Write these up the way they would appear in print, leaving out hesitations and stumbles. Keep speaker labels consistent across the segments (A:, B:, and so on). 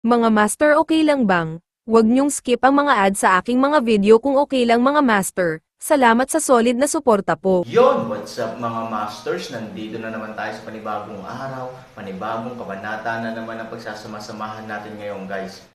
A: Mga master, okay lang bang? Huwag niyong skip ang mga ads sa aking mga video kung okay lang mga master. Salamat sa solid na suporta po.
B: Yon, what's up mga masters? Nandito na naman tayo sa panibagong araw, panibagong kabanata na naman ang pagsasama-samahan natin ngayon guys.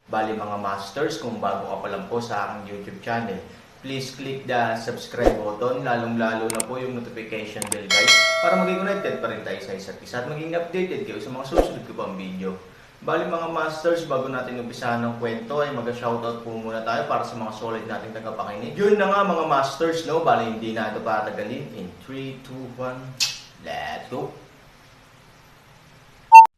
B: Bali mga masters, kung bago ka pa lang po sa aking YouTube channel, please click the subscribe button, lalong-lalo na po yung notification bell guys, para maging connected pa rin tayo sa isa't isa at maging updated kayo sa mga susunod ko pang video. Bali mga masters, bago natin umpisahan ng kwento ay mag-shoutout po muna tayo para sa mga solid nating tagapakinig. Yun na nga mga masters, no? Bali hindi na ito patagalin. In 3, 2, 1, let's go!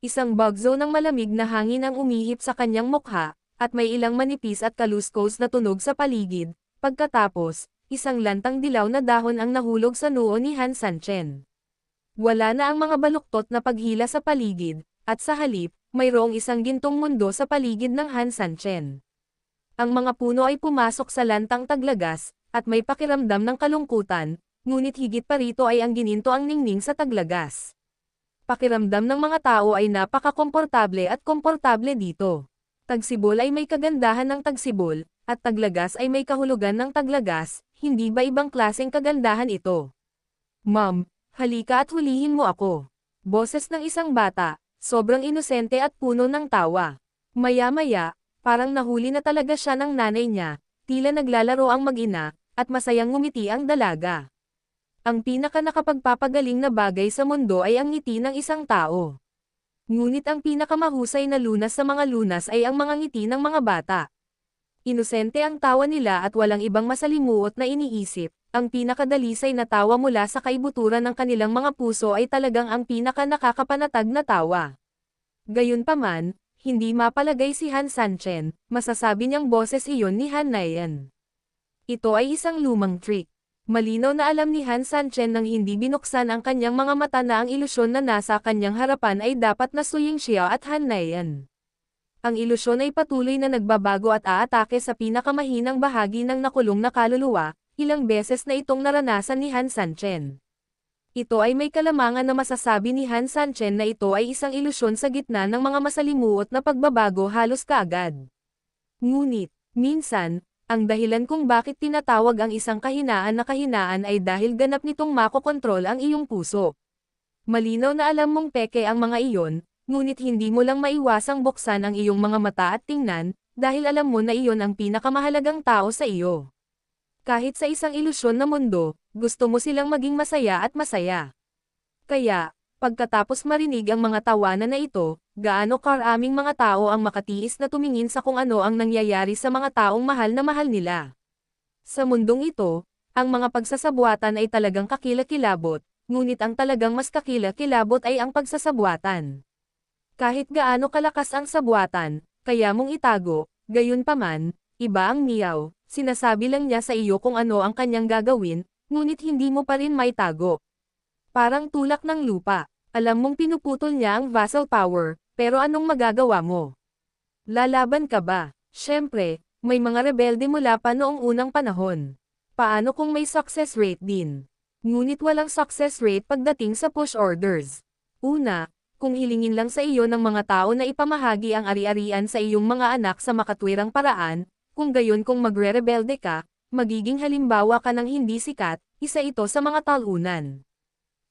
A: Isang bagzo ng malamig na hangin ang umihip sa kanyang mukha, at may ilang manipis at kaluskos na tunog sa paligid. Pagkatapos, isang lantang dilaw na dahon ang nahulog sa noo ni Han Sanchen. Wala na ang mga baluktot na paghila sa paligid, at sa halip, mayroong isang gintong mundo sa paligid ng Han Sanchen. Ang mga puno ay pumasok sa lantang taglagas, at may pakiramdam ng kalungkutan, ngunit higit pa rito ay ang gininto ang ningning sa taglagas. Pakiramdam ng mga tao ay napaka-komportable at komportable dito. Tagsibol ay may kagandahan ng tagsibol, at taglagas ay may kahulugan ng taglagas, hindi ba ibang klaseng kagandahan ito? Ma'am, halika at hulihin mo ako. Boses ng isang bata, sobrang inosente at puno ng tawa. Maya-maya, parang nahuli na talaga siya ng nanay niya, tila naglalaro ang mag-ina, at masayang ngumiti ang dalaga. Ang pinaka-nakapagpapagaling na bagay sa mundo ay ang ngiti ng isang tao. Ngunit ang pinakamahusay na lunas sa mga lunas ay ang mga ngiti ng mga bata. Inosente ang tawa nila at walang ibang masalimuot na iniisip, ang pinakadalisay na tawa mula sa kaibuturan ng kanilang mga puso ay talagang ang pinaka-nakakapanatag na tawa. Gayunpaman, hindi mapalagay si Han Sanchen, masasabi niyang boses iyon ni Han Nayan. Ito ay isang lumang trick. Malinaw na alam ni Han Sanchen nang hindi binuksan ang kanyang mga mata na ang ilusyon na nasa kanyang harapan ay dapat na Su Yingxiao at Han Nayan. Ang ilusyon ay patuloy na nagbabago at aatake sa pinakamahinang bahagi ng nakulong na kaluluwa, ilang beses na itong naranasan ni Han Sanchen. Ito ay may kalamangan na masasabi ni Han Sanchen na ito ay isang ilusyon sa gitna ng mga masalimuot na pagbabago halos kaagad. Ngunit, minsan, ang dahilan kung bakit tinatawag ang isang kahinaan na kahinaan ay dahil ganap nitong makokontrol ang iyong puso. Malinaw na alam mong peke ang mga iyon, ngunit hindi mo lang maiwasang buksan ang iyong mga mata at tingnan, dahil alam mo na iyon ang pinakamahalagang tao sa iyo. Kahit sa isang ilusyon na mundo, gusto mo silang maging masaya at masaya. Kaya, pagkatapos marinig ang mga tawanan na ito, gaano karaming mga tao ang makatiis na tumingin sa kung ano ang nangyayari sa mga taong mahal na mahal nila. Sa mundong ito, ang mga pagsasabuatan ay talagang kakilakilabot, ngunit ang talagang mas kakilakilabot ay ang pagsasabuatan. Kahit gaano kalakas ang sabuatan, kaya mong itago, gayunpaman, iba ang miyaw, sinasabi lang niya sa iyo kung ano ang kanyang gagawin, ngunit hindi mo pa rin maitago. Parang tulak ng lupa, alam mong pinuputol niya ang vassal power, pero anong magagawa mo? Lalaban ka ba? Siyempre, may mga rebelde mula pa noong unang panahon. Paano kung may success rate din? Ngunit walang success rate pagdating sa push orders. Una, kung hilingin lang sa iyo ng mga tao na ipamahagi ang ari-arian sa iyong mga anak sa makatwirang paraan, kung gayon kung magre-rebelde ka, magiging halimbawa ka ng hindi sikat, isa ito sa mga talunan.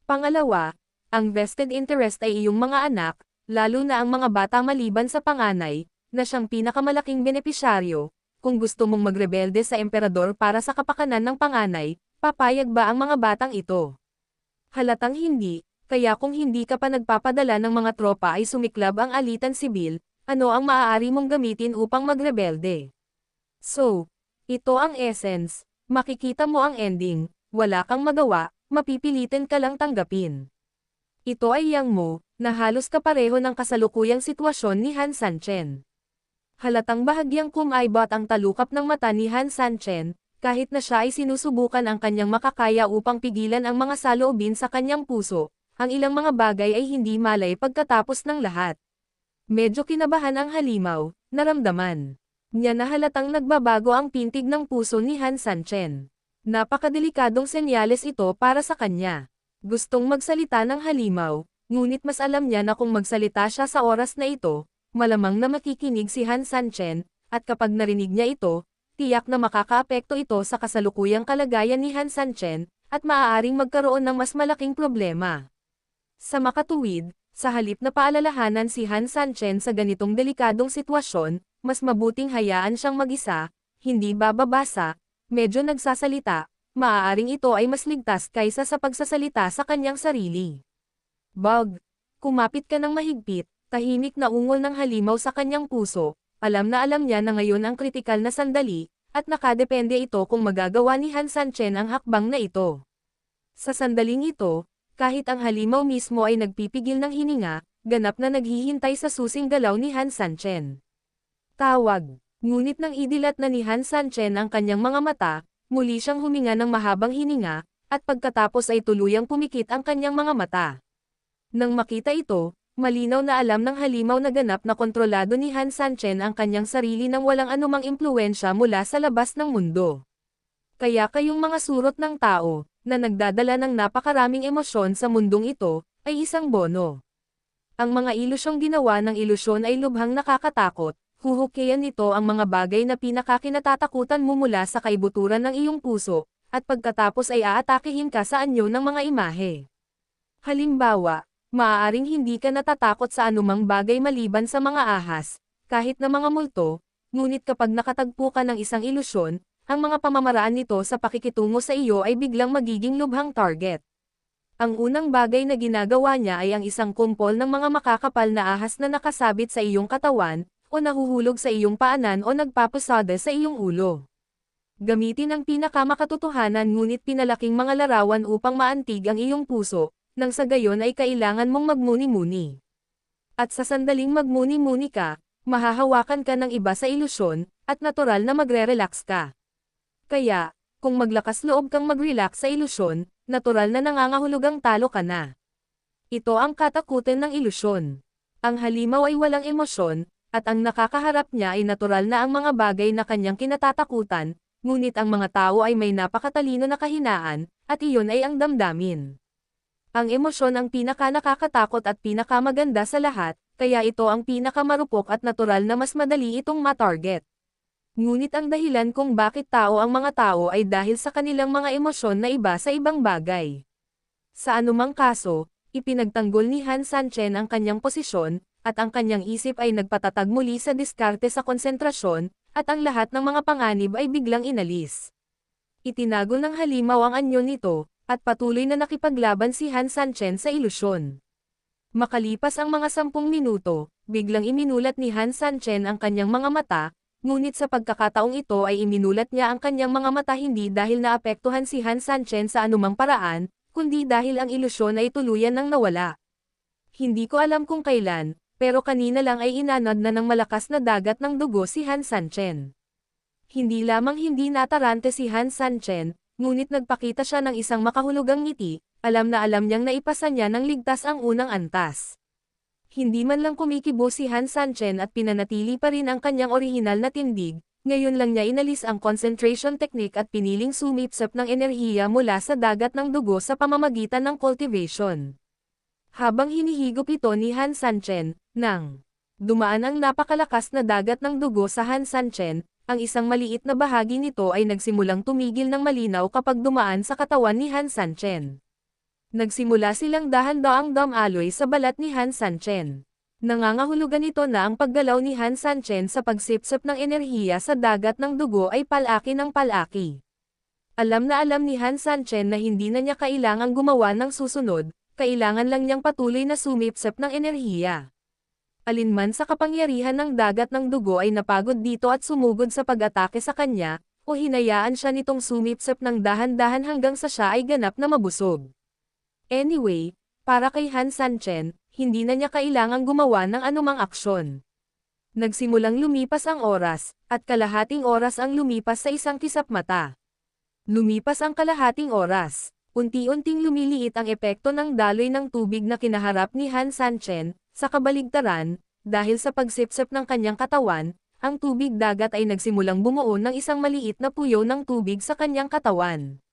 A: Pangalawa, ang vested interest ay iyong mga anak, lalo na ang mga bata maliban sa panganay, na siyang pinakamalaking benepisyaryo. Kung gusto mong magrebelde sa emperador para sa kapakanan ng panganay, papayag ba ang mga batang ito? Halatang hindi, kaya kung hindi ka pa nagpapadala ng mga tropa ay sumiklab ang alitan sibil, ano ang maaari mong gamitin upang magrebelde? So, ito ang essence, makikita mo ang ending, wala kang magawa, mapipilitin ka lang tanggapin. Ito ay yang mo, na halos kapareho ng kasalukuyang sitwasyon ni Han Sanchen. Halatang bahagyang kumaibot ang talukap ng mata ni Han Sanchen, kahit na siya ay sinusubukan ang kanyang makakaya upang pigilan ang mga saloobin sa kanyang puso, ang ilang mga bagay ay hindi malay pagkatapos ng lahat. Medyo kinabahan ang halimaw, naramdaman niya na halatang nagbabago ang pintig ng puso ni Han Sanchen. Napakadelikadong senyales ito para sa kanya. Gustong magsalita ng halimaw, ngunit mas alam niya na kung magsalita siya sa oras na ito, malamang na makikinig si Han Sanchen, at kapag narinig niya ito, tiyak na makakaapekto ito sa kasalukuyang kalagayan ni Han Sanchen, at maaaring magkaroon ng mas malaking problema. Sa makatuwid, sa halip na paalalahanan si Han Sanchen sa ganitong delikadong sitwasyon, mas mabuting hayaan siyang mag-isa, hindi bababasa, medyo nagsasalita, maaaring ito ay mas ligtas kaysa sa pagsasalita sa kanyang sarili. Bug. Kumapit ka ng mahigpit, tahimik na ungol ng halimaw sa kanyang puso, alam niya na ngayon ang kritikal na sandali, at nakadepende ito kung magagawa ni Han Sanchen ang hakbang na ito. Sa sandaling ito, kahit ang halimaw mismo ay nagpipigil ng hininga, ganap na naghihintay sa susing galaw ni Han Sanchen. Tawag. Ngunit nang idilat na ni Han Sanchen ang kanyang mga mata, muli siyang huminga ng mahabang hininga, at pagkatapos ay tuluyang pumikit ang kanyang mga mata. Nang makita ito, malinaw na alam ng halimaw na ganap na kontrolado ni Han Sanchen ang kanyang sarili nang walang anumang impluwensya mula sa labas ng mundo. Kaya kayong mga surot ng tao, na nagdadala ng napakaraming emosyon sa mundong ito, ay isang bono. Ang mga ilusyong ginawa ng ilusyon ay lubhang nakakatakot, huhukayan nito ang mga bagay na pinakakinatatakutan mo mula sa kaibuturan ng iyong puso, at pagkatapos ay aatakihin ka sa anyo ng mga imahe. Halimbawa, maaaring hindi ka natatakot sa anumang bagay maliban sa mga ahas, kahit na mga multo, ngunit kapag nakatagpo ka ng isang ilusyon, ang mga pamamaraan nito sa pakikitungo sa iyo ay biglang magiging lubhang target. Ang unang bagay na ginagawa niya ay ang isang kumpol ng mga makakapal na ahas na nakasabit sa iyong katawan, o nahuhulog sa iyong paanan o nagpapasada sa iyong ulo. Gamitin ang pinakamakatotohanan ngunit pinalaking mga larawan upang maantig ang iyong puso, nang sa gayon ay kailangan mong magmuni-muni. At sa sandaling magmuni-muni ka, mahahawakan ka ng iba sa ilusyon, at natural na magre-relax ka. Kaya, kung maglakas loob kang mag-relax sa ilusyon, natural na nangangahulugang talo ka na. Ito ang katakutan ng ilusyon. Ang halimaw ay walang emosyon, at ang nakakaharap niya ay natural na ang mga bagay na kanyang kinatatakutan, ngunit ang mga tao ay may napakatalino na kahinaan, at iyon ay ang damdamin. Ang emosyon ang pinaka-nakakatakot at pinakamaganda sa lahat, kaya ito ang pinakamarupok at natural na mas madali itong matarget. Ngunit ang dahilan kung bakit tao ang mga tao ay dahil sa kanilang mga emosyon na iba sa ibang bagay. Sa anumang kaso, ipinagtanggol ni Han Sanchen ang kanyang posisyon, at ang kanyang isip ay nagpatatag muli sa diskarte sa konsentrasyon, at ang lahat ng mga panganib ay biglang inalis. Itinagol ng halimaw ang anyo nito, at patuloy na nakipaglaban si Han Sanchen sa ilusyon. Makalipas ang mga 10 minuto, biglang iminulat ni Han Sanchen ang kanyang mga mata, ngunit sa pagkakataong ito ay iminulat niya ang kanyang mga mata hindi dahil naapektuhan si Han Sanchen sa anumang paraan, kundi dahil ang ilusyon ay tuluyan nang nawala. Hindi ko alam kung kailan, pero kanina lang ay inanod na ng malakas na dagat ng dugo si Han Sanchen. Hindi lamang hindi natarante si Han Sanchen, ngunit nagpakita siya ng isang makahulugang ngiti, alam na alam niyang naipasa niya ng ligtas ang unang antas. Hindi man lang kumikibo si Han Sanchen at pinanatili pa rin ang kanyang orihinal na tindig, ngayon lang niya inalis ang concentration technique at piniling sumipsap ng enerhiya mula sa dagat ng dugo sa pamamagitan ng cultivation. Habang hinihigop ito ni Han Sanchen, nang dumaan ang napakalakas na dagat ng dugo sa Han Sanchen, ang isang maliit na bahagi nito ay nagsimulang tumigil ng malinaw kapag dumaan sa katawan ni Han Sanchen. Nagsimula silang dahan-daang damaloy sa balat ni Han Sanchen. Nangangahulugan ito na ang paggalaw ni Han Sanchen sa pagsipsip ng enerhiya sa dagat ng dugo ay palaki ng palaki. Alam na alam ni Han Sanchen na hindi na niya kailangang gumawa ng susunod, kailangan lang niyang patuloy na sumipsip ng enerhiya. Alinman sa kapangyarihan ng dagat ng dugo ay napagod dito at sumugod sa pag-atake sa kanya, o hinayaan siya nitong sumipsip ng dahan-dahan hanggang sa siya ay ganap na mabusog. Anyway, para kay Han Sanchen, hindi na niya kailangang gumawa ng anumang aksyon. Nagsimulang lumipas ang oras, at kalahating oras ang lumipas sa isang kisap mata. Lumipas ang kalahating oras. Unti-unting lumiliit ang epekto ng daloy ng tubig na kinaharap ni Han Sanchen, sa kabaligtaran, dahil sa pagsipsip ng kanyang katawan, ang tubig dagat ay nagsimulang bumuo ng isang maliit na puyo ng tubig sa kanyang katawan.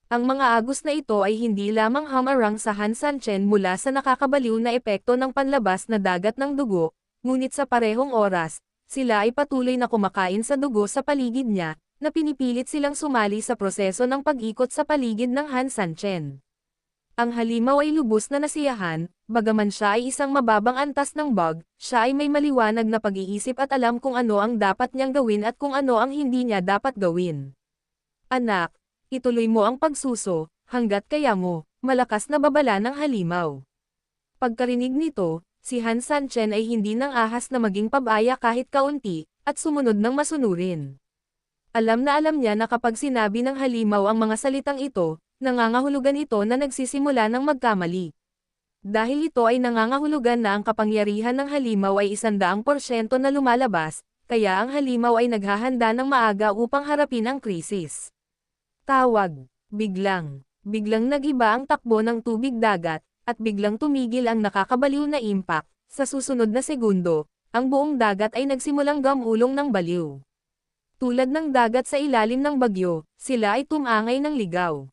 A: Ang mga agos na ito ay hindi lamang hamarang sa Han Sanchen mula sa nakakabaliw na epekto ng panlabas na dagat ng dugo, ngunit sa parehong oras, sila ay patuloy na kumakain sa dugo sa paligid niya, na pinipilit silang sumali sa proseso ng pag-ikot sa paligid ng Han Sanchen. Ang halimaw ay lubos na nasiyahan, bagaman siya ay isang mababang antas ng bug, siya ay may maliwanag na pag-iisip at alam kung ano ang dapat niyang gawin at kung ano ang hindi niya dapat gawin. Anak, ituloy mo ang pagsuso, hanggat kaya mo, malakas na babala ng halimaw. Pagkarinig nito, si Han Sanchen ay hindi nang ahas na maging pabaya kahit kaunti, at sumunod ng masunurin. Alam niya na kapag sinabi ng halimaw ang mga salitang ito, nangangahulugan ito na nagsisimula ng magkamali. Dahil ito ay nangangahulugan na ang kapangyarihan ng halimaw ay 100% na lumalabas, kaya ang halimaw ay naghahanda ng maaga upang harapin ang krisis. Tawag. Biglang nag-iba ang takbo ng tubig dagat, at biglang tumigil ang nakakabaliw na impact. Sa susunod na segundo, ang buong dagat ay nagsimulang gamulong ng baliw. Tulad ng dagat sa ilalim ng bagyo, sila ay tumangay ng ligaw.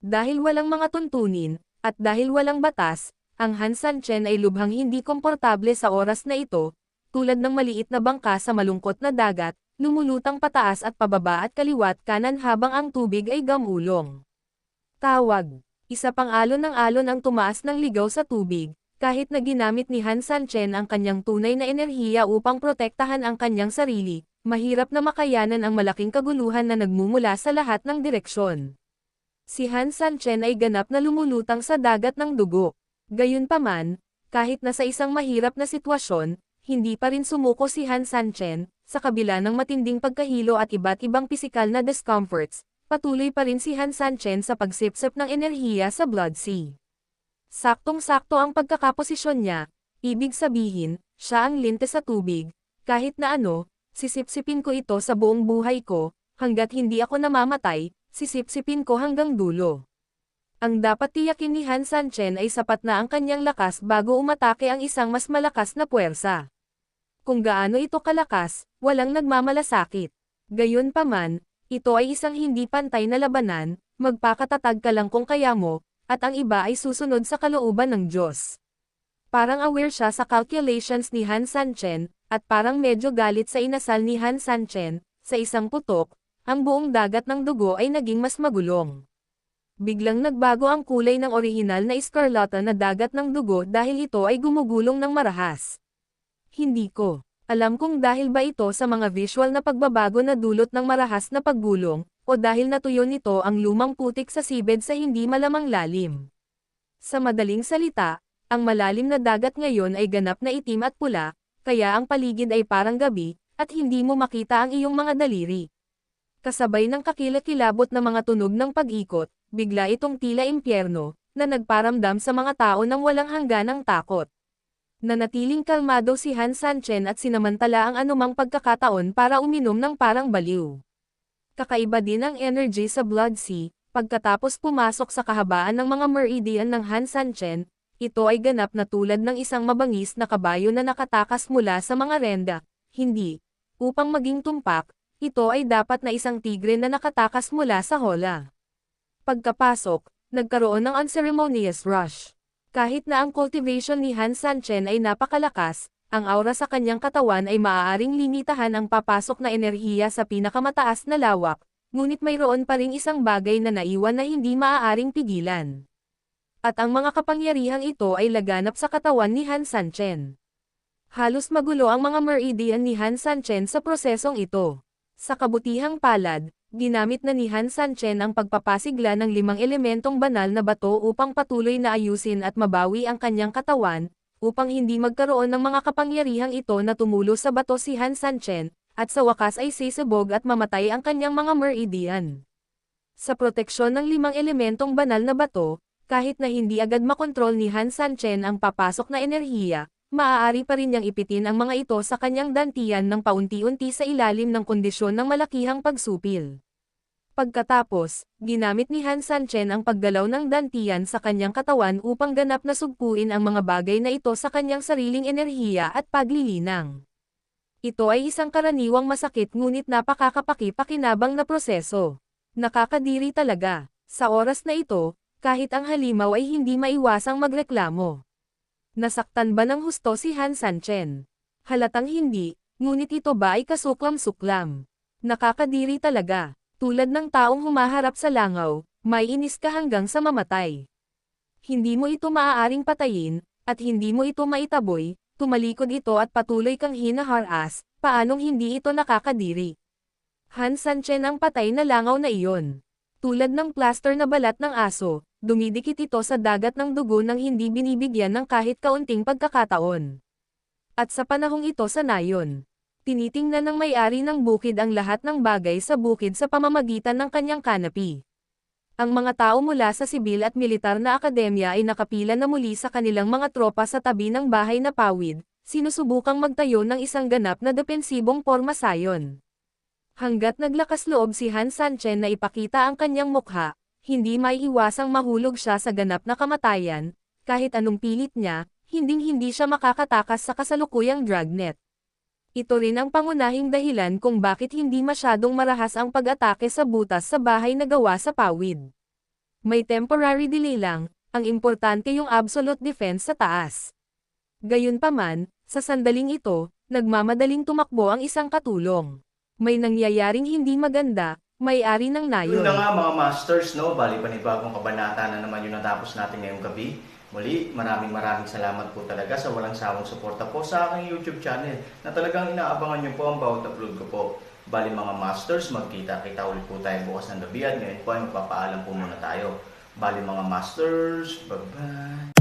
A: Dahil walang mga tuntunin, at dahil walang batas, ang Han Sanchen ay lubhang hindi komportable sa oras na ito, tulad ng maliit na bangka sa malungkot na dagat, lumulutang pataas at pababa at kaliwat kanan habang ang tubig ay gamulong. Tawag. Isa pang alon ng alon ang tumaas ng ligaw sa tubig, kahit na ginamit ni Han Sanchen ang kanyang tunay na enerhiya upang protektahan ang kanyang sarili, mahirap na makayanan ang malaking kaguluhan na nagmumula sa lahat ng direksyon. Si Han Sanchen ay ganap na lumulutang sa dagat ng dugo. Gayunpaman, kahit na sa isang mahirap na sitwasyon, hindi pa rin sumuko si Han Sanchen, sa kabila ng matinding pagkahilo at iba't ibang pisikal na discomforts, patuloy pa rin si Han Sanchen sa pagsipsip ng enerhiya sa Blood Sea. Saktong-sakto ang pagkakaposisyon niya, ibig sabihin, siya ang linte sa tubig, kahit na ano, sisipsipin ko ito sa buong buhay ko, hanggat hindi ako namamatay, sisipsipin ko hanggang dulo. Ang dapat tiyakin ni Han Sanchen ay sapat na ang kanyang lakas bago umatake ang isang mas malakas na puwersa. Kung gaano ito kalakas, walang nagmamalasakit. Gayunpaman, ito ay isang hindi pantay na labanan, magpakatatag ka lang kung kaya mo, at ang iba ay susunod sa kalooban ng Diyos. Parang aware siya sa calculations ni Han Sanchen, at parang medyo galit sa inasal ni Han Sanchen, sa isang putok, ang buong dagat ng dugo ay naging mas magulong. Biglang nagbago ang kulay ng orihinal na eskarlata na dagat ng dugo dahil ito ay gumugulong ng marahas. Hindi ko alam kung dahil ba ito sa mga visual na pagbabago na dulot ng marahas na paggulong, o dahil natuyo nito ang lumang putik sa sibed sa hindi malamang lalim. Sa madaling salita, ang malalim na dagat ngayon ay ganap na itim at pula, kaya ang paligid ay parang gabi, at hindi mo makita ang iyong mga daliri. Kasabay ng kakilakilabot na mga tunog ng pag-ikot, bigla itong tila impyerno, na nagparamdam sa mga tao ng walang hangganang takot. Nanatiling kalmado si Han Sanchen at sinamantala ang anumang pagkakataon para uminom ng parang baliw. Kakaiba din ang energy sa Blood Sea, pagkatapos pumasok sa kahabaan ng mga meridian ng Han Sanchen, ito ay ganap na tulad ng isang mabangis na kabayo na nakatakas mula sa mga renda, hindi. Upang maging tumpak, ito ay dapat na isang tigre na nakatakas mula sa hola. Pagkapasok, nagkaroon ng unceremonious rush. Kahit na ang cultivation ni Han Sanchen ay napakalakas, ang aura sa kanyang katawan ay maaaring limitahan ang papasok na enerhiya sa pinakamataas na lawak, ngunit mayroon pa ring isang bagay na naiwan na hindi maaaring pigilan. At ang mga kapangyarihang ito ay laganap sa katawan ni Han Sanchen. Halos magulo ang mga meridian ni Han Sanchen sa prosesong ito. Sa kabutihang palad, ginamit na ni Han Sanchen ang pagpapasigla ng 5 elementong banal na bato upang patuloy na ayusin at mabawi ang kanyang katawan, upang hindi magkaroon ng mga kapangyarihang ito na tumulo sa bato si Han Sanchen, at sa wakas ay sisibog at mamatay ang kanyang mga meridian. Sa proteksyon ng 5 elementong banal na bato, kahit na hindi agad makontrol ni Han Sanchen ang papasok na enerhiya, maaari pa rin niyang ipitin ang mga ito sa kanyang dantian ng paunti-unti sa ilalim ng kondisyon ng malakihang pagsupil. Pagkatapos, ginamit ni Han Sanchen ang paggalaw ng dantian sa kanyang katawan upang ganap na sugpuin ang mga bagay na ito sa kanyang sariling enerhiya at paglilinang. Ito ay isang karaniwang masakit ngunit napakakapaki-pakinabang na proseso. Nakakadiri talaga. Sa oras na ito, kahit ang halimaw ay hindi maiwasang magreklamo. Nasaktan ba ng husto si Han Sanchen? Halatang hindi, ngunit ito ba ay kasuklam-suklam? Nakakadiri talaga. Tulad ng taong humaharap sa langaw, may inis ka hanggang sa mamatay. Hindi mo ito maaaring patayin, at hindi mo ito maitaboy, tumalikod ito at patuloy kang hinaharas, paanong hindi ito nakakadiri? Han Sanchen ang patay na langaw na iyon. Tulad ng plaster na balat ng aso, dumidikit ito sa dagat ng dugo nang hindi binibigyan ng kahit kaunting pagkakataon. At sa panahong ito sa nayon, tinitingnan ng may-ari ng bukid ang lahat ng bagay sa bukid sa pamamagitan ng kanyang kanapi. Ang mga tao mula sa sibil at militar na akademya ay nakapila na muli sa kanilang mga tropa sa tabi ng bahay na pawid, sinusubukang magtayo ng isang ganap na depensibong porma sayon. Hanggat naglakas loob si Han Sanchen na ipakita ang kanyang mukha, hindi maiiwasang mahulog siya sa ganap na kamatayan, kahit anong pilit niya, hinding-hindi siya makakatakas sa kasalukuyang dragnet. Ito rin ang pangunahing dahilan kung bakit hindi masyadong marahas ang pag-atake sa butas sa bahay na gawa sa pawid. May temporary delay lang, ang importante yung absolute defense sa taas. Gayunpaman, sa sandaling ito, nagmamadaling tumakbo ang isang katulong. May nangyayaring hindi maganda, may-ari ng nayon.
B: Yun na nga mga masters, no? Bali panibagong kabanata na naman yung natapos natin ngayong gabi. Muli, maraming salamat po talaga sa walang sawang suporta po sa aking YouTube channel na talagang inaabangan nyo po ang bawat upload ko po. Bali mga masters, magkita-kita ulit po tayo bukas ng gabi at ngayon po ay magpapaalam po muna tayo. Bali mga masters, bye-bye!